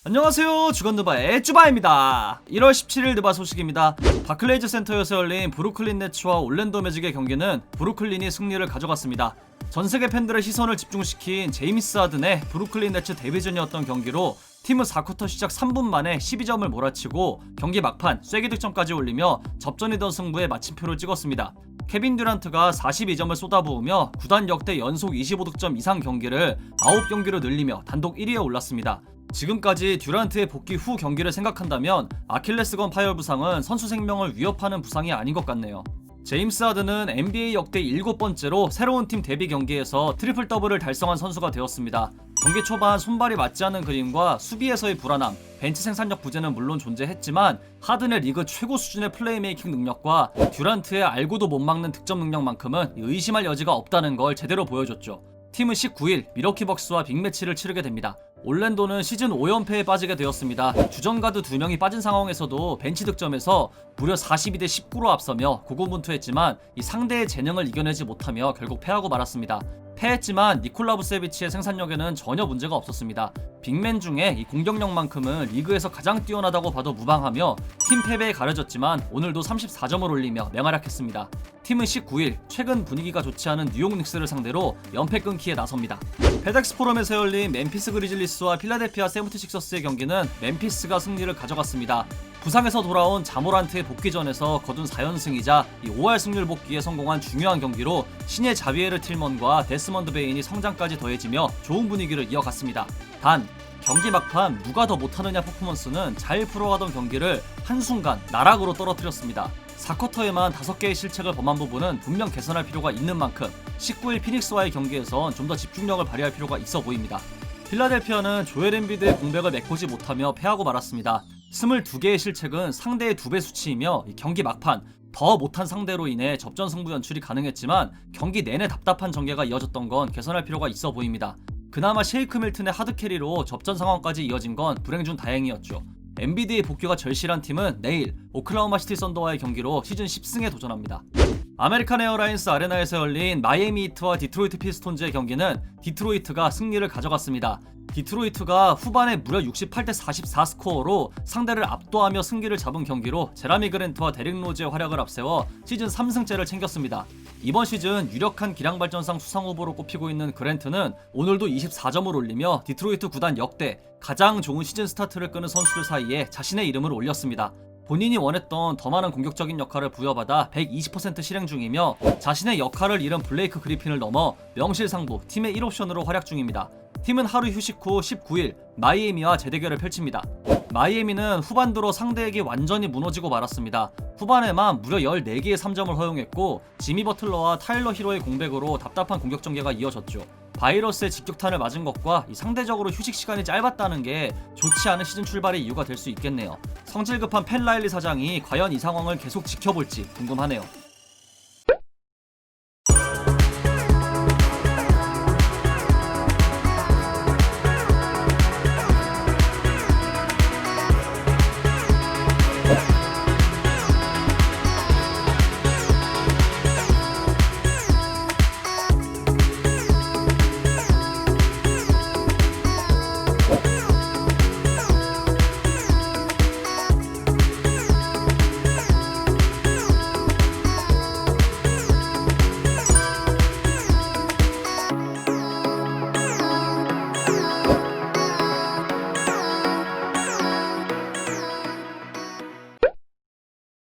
안녕하세요, 주간드바의 쭈바입니다. 1월 17일 드바 소식입니다. 바클레이즈 센터에서 열린 브루클린 네츠와 올랜도 매직의 경기는 브루클린이 승리를 가져갔습니다. 전세계 팬들의 시선을 집중시킨 제임스 하든의 브루클린 네츠 데뷔전이었던 경기로 팀은 4쿼터 시작 3분 만에 12점을 몰아치고 경기 막판 쐐기 득점까지 올리며 접전이던 승부에 마침표를 찍었습니다. 케빈 듀란트가 42점을 쏟아부으며 구단 역대 연속 25득점 이상 경기를 9경기로 늘리며 단독 1위에 올랐습니다. 지금까지 듀란트의 복귀 후 경기를 생각한다면 아킬레스건 파열 부상은 선수 생명을 위협하는 부상이 아닌 것 같네요. 제임스 하든은 NBA 역대 7번째로 새로운 팀 데뷔 경기에서 트리플 더블을 달성한 선수가 되었습니다. 경기 초반 손발이 맞지 않는 그림과 수비에서의 불안함, 벤치 생산력 부재는 물론 존재했지만 하든의 리그 최고 수준의 플레이메이킹 능력과 듀란트의 알고도 못 막는 득점 능력만큼은 의심할 여지가 없다는 걸 제대로 보여줬죠. 팀은 19일 미러키 벅스와 빅매치를 치르게 됩니다. 올랜도는 시즌 5연패에 빠지게 되었습니다. 주전 가드 2명이 빠진 상황에서도 벤치 득점에서 무려 42대 19로 앞서며 고군분투했지만 이 상대의 재능을 이겨내지 못하며 결국 패하고 말았습니다. 패했지만 니콜라 부세비치의 생산력에는 전혀 문제가 없었습니다. 빅맨 중에 이 공격력만큼은 리그에서 가장 뛰어나다고 봐도 무방하며 팀 패배에 가려졌지만 오늘도 34점을 올리며 맹활약했습니다. 팀은 19일 최근 분위기가 좋지 않은 뉴욕 닉스를 상대로 연패 끊기에 나섭니다. 페덱스 포럼에서 열린 멤피스 그리즐리스와 필라델피아 세븐티식서스의 경기는 멤피스가 승리를 가져갔습니다. 부상에서 돌아온 자모란트의 복귀전에서 거둔 4연승이자 5할 승률 복귀에 성공한 중요한 경기로 신예 자비에르 틸먼과 데스먼드 베인이 성장까지 더해지며 좋은 분위기를 이어갔습니다. 단 경기 막판 누가 더 못하느냐 퍼포먼스는 잘 풀어가던 경기를 한순간 나락으로 떨어뜨렸습니다. 4쿼터에만 5개의 실책을 범한 부분은 분명 개선할 필요가 있는 만큼 19일 피닉스와의 경기에선 좀 더 집중력을 발휘할 필요가 있어 보입니다. 필라델피아는 조엘 엠비드의 공백을 메꾸지 못하며 패하고 말았습니다. 22개의 실책은 상대의 2배 수치이며 경기 막판 더 못한 상대로 인해 접전 승부 연출이 가능했지만 경기 내내 답답한 전개가 이어졌던 건 개선할 필요가 있어 보입니다. 그나마 셰이크 밀튼의 하드캐리로 접전 상황까지 이어진 건 불행 중 다행이었죠. 엠비드의 복귀가 절실한 팀은 내일 오클라호마 시티 썬더와의 경기로 시즌 10승에 도전합니다. 아메리칸 에어라인스 아레나에서 열린 마이애미 히트와 디트로이트 피스톤즈의 경기는 디트로이트가 승리를 가져갔습니다. 디트로이트가 후반에 무려 68대 44 스코어로 상대를 압도하며 승기를 잡은 경기로 제라미 그랜트와 데릭 로즈의 활약을 앞세워 시즌 3승째를 챙겼습니다. 이번 시즌 유력한 기량발전상 수상 후보로 꼽히고 있는 그랜트는 오늘도 24점을 올리며 디트로이트 구단 역대 가장 좋은 시즌 스타트를 끄는 선수들 사이에 자신의 이름을 올렸습니다. 본인이 원했던 더 많은 공격적인 역할을 부여받아 120% 실행 중이며 자신의 역할을 잃은 블레이크 그리핀을 넘어 명실상부 팀의 1옵션으로 활약 중입니다. 팀은 하루 휴식 후 19일 마이애미와 재대결을 펼칩니다. 마이애미는 후반 들어 상대에게 완전히 무너지고 말았습니다. 후반에만 무려 14개의 3점을 허용했고 지미 버틀러와 타일러 히로의 공백으로 답답한 공격 전개가 이어졌죠. 바이러스의 직격탄을 맞은 것과 상대적으로 휴식 시간이 짧았다는 게 좋지 않은 시즌 출발의 이유가 될 수 있겠네요. 성질 급한 팬 라일리 사장이 과연 이 상황을 계속 지켜볼지 궁금하네요.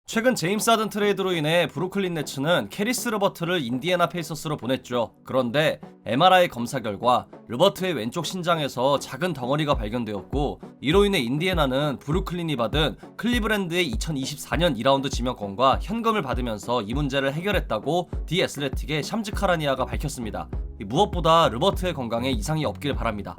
최근 제임스 하든 트레이드로 인해 브루클린 네츠는 캐리스 르버트를 인디애나 페이서스로 보냈죠. 그런데 MRI 검사 결과 르버트의 왼쪽 신장에서 작은 덩어리가 발견되었고 이로 인해 인디애나는 브루클린이 받은 클리브랜드의 2024년 2라운드 지명권과 현금을 받으면서 이 문제를 해결했다고 디 애슬레틱의 샴즈 카라니아가 밝혔습니다. 무엇보다 르버트의 건강에 이상이 없길 바랍니다.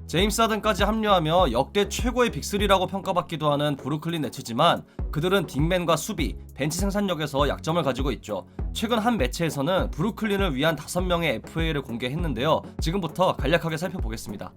제임스 하든까지 합류하며 역대 최고의 빅3라고 평가받기도 하는 브루클린 네츠지만 그들은 빅맨과 수비, 벤치 생산력에서 약점을 가지고 있죠. 최근 한 매체에서는 브루클린을 위한 5명의 FA를 공개했는데요. 지금부터 간략하게 살펴보겠습니다.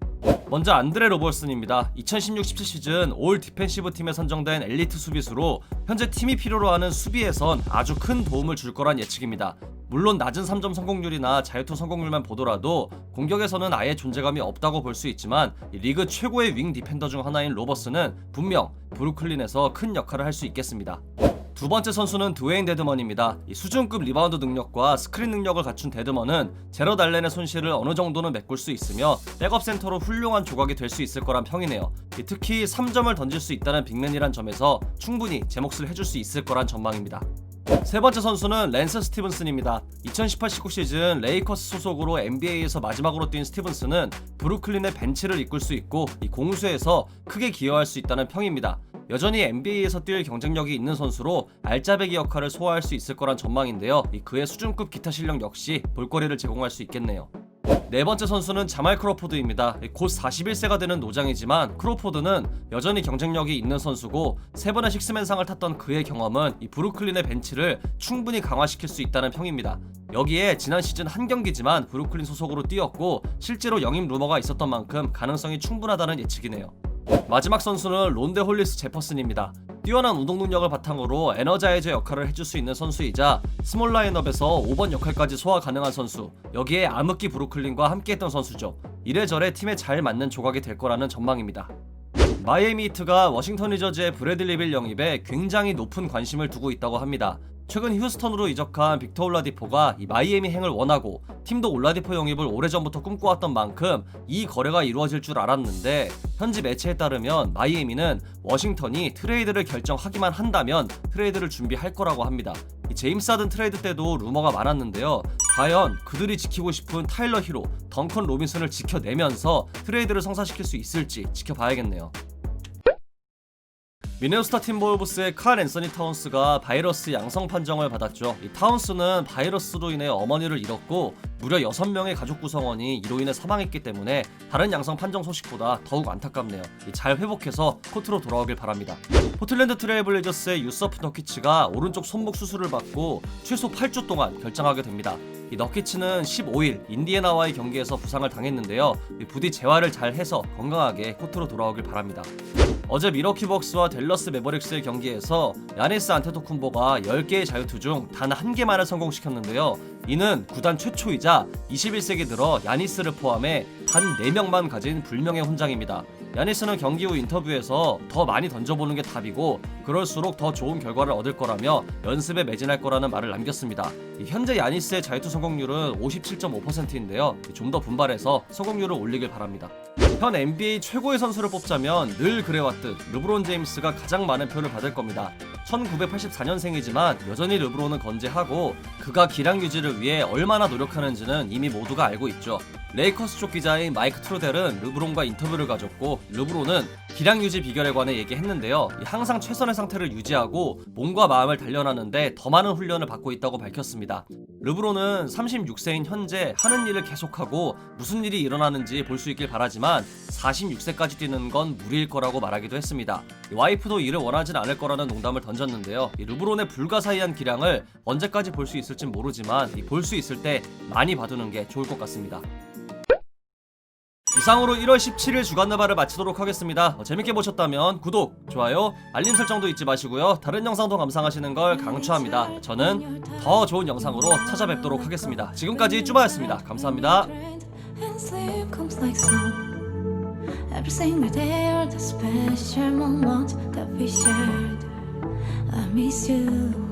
먼저 안드레 로벌슨입니다. 2016-17 시즌 올 디펜시브 팀에 선정된 엘리트 수비수로 현재 팀이 필요로 하는 수비에선 아주 큰 도움을 줄 거란 예측입니다. 물론 낮은 3점 성공률이나 자유투 성공률만 보더라도 공격에서는 아예 존재감이 없다고 볼 수 있지만 리그 최고의 윙 디펜더 중 하나인 로버스는 분명 브루클린에서 큰 역할을 할 수 있겠습니다. 두 번째 선수는 드웨인 데드먼입니다. 이 수준급 리바운드 능력과 스크린 능력을 갖춘 데드먼은 제럿 알렌의 손실을 어느 정도는 메꿀 수 있으며 백업 센터로 훌륭한 조각이 될 수 있을 거란 평이네요. 특히 3점을 던질 수 있다는 빅맨이란 점에서 충분히 제 몫을 해줄 수 있을 거란 전망입니다. 세 번째 선수는 랜스 스티븐슨입니다. 2018-19 시즌 레이커스 소속으로 NBA에서 마지막으로 뛴 스티븐슨은 브루클린의 벤치를 이끌 수 있고 이 공수에서 크게 기여할 수 있다는 평입니다. 여전히 NBA에서 뛸 경쟁력이 있는 선수로 알짜배기 역할을 소화할 수 있을 거란 전망인데요. 그의 수준급 기타 실력 역시 볼거리를 제공할 수 있겠네요. 네 번째 선수는 자말 크로포드입니다. 곧 41세가 되는 노장이지만 크로포드는 여전히 경쟁력이 있는 선수고 3번의 식스맨상을 탔던 그의 경험은 이 브루클린의 벤치를 충분히 강화시킬 수 있다는 평입니다. 여기에 지난 시즌 한 경기지만 브루클린 소속으로 뛰었고 실제로 영입 루머가 있었던 만큼 가능성이 충분하다는 예측이네요. 마지막 선수는 론데 홀리스 제퍼슨입니다. 뛰어난 운동 능력을 바탕으로 에너자이저 역할을 해줄 수 있는 선수이자 스몰 라인업에서 5번 역할까지 소화 가능한 선수, 여기에 암흑기 브루클린과 함께했던 선수죠. 이래저래 팀에 잘 맞는 조각이 될 거라는 전망입니다. 마이애미 히트가 워싱턴 위저즈의 브래들리 빌 영입에 굉장히 높은 관심을 두고 있다고 합니다. 최근 휴스턴으로 이적한 빅터 올라디포가 이 마이애미 행을 원하고 팀도 올라디포 영입을 오래전부터 꿈꿔왔던 만큼 이 거래가 이루어질 줄 알았는데 현지 매체에 따르면 마이애미는 워싱턴이 트레이드를 결정하기만 한다면 트레이드를 준비할 거라고 합니다. 이 제임스 하든 트레이드 때도 루머가 많았는데요. 과연 그들이 지키고 싶은 타일러 히로, 덩컨 로빈슨을 지켜내면서 트레이드를 성사시킬 수 있을지 지켜봐야겠네요. 미네소타 팀볼브스의 칼 앤서니 타운스가 바이러스 양성 판정을 받았죠. 이 타운스는 바이러스로 인해 어머니를 잃었고 무려 6명의 가족 구성원이 이로 인해 사망했기 때문에 다른 양성 판정 소식보다 더욱 안타깝네요. 잘 회복해서 코트로 돌아오길 바랍니다. 포틀랜드 트레일블레이저스의 유서프 너키치가 오른쪽 손목 수술을 받고 최소 8주 동안 결장하게 됩니다. 이 너키치는 15일 인디애나와의 경기에서 부상을 당했는데요. 부디 재활을 잘 해서 건강하게 코트로 돌아오길 바랍니다. 어제 미러키 벅스와 댈러스 매버릭스의 경기에서 야니스 안테토쿤보가 10개의 자유투 중 단 1개만을 성공시켰는데요. 이는 구단 최초이자 21세기 들어 야니스를 포함해 단 4명만 가진 불명예 훈장입니다. 야니스는 경기 후 인터뷰에서 더 많이 던져보는 게 답이고 그럴수록 더 좋은 결과를 얻을 거라며 연습에 매진할 거라는 말을 남겼습니다. 현재 야니스의 자유투 성공률은 57.5%인데요. 좀 더 분발해서 성공률을 올리길 바랍니다. 현 NBA 최고의 선수를 뽑자면 늘 그래왔듯 르브론 제임스가 가장 많은 표를 받을 겁니다. 1984년생이지만 여전히 르브론은 건재하고 그가 기량 유지를 위해 얼마나 노력하는지는 이미 모두가 알고 있죠. 레이커스 쪽 기자인 마이크 트루델은 르브론과 인터뷰를 가졌고 르브론은 기량 유지 비결에 관해 얘기했는데요. 항상 최선의 상태를 유지하고 몸과 마음을 단련하는데 더 많은 훈련을 받고 있다고 밝혔습니다. 르브론은 36세인 현재 하는 일을 계속하고 무슨 일이 일어나는지 볼 수 있길 바라지만 46세까지 뛰는 건 무리일 거라고 말하기도 했습니다. 와이프도 이를 원하진 않을 거라는 농담을 던졌는데요. 르브론의 불가사의한 기량을 언제까지 볼 수 있을진 모르지만 볼 수 있을 때 많이 봐두는 게 좋을 것 같습니다. 이상으로 1월 17일 주간나발을 마치도록 하겠습니다. 재밌게 보셨다면 구독, 좋아요, 알림 설정도 잊지 마시고요. 다른 영상도 감상하시는 걸 강추합니다. 저는 더 좋은 영상으로 찾아뵙도록 하겠습니다. 지금까지 쭈바였습니다. 감사합니다. Every single day or the special moment that we shared. I miss you.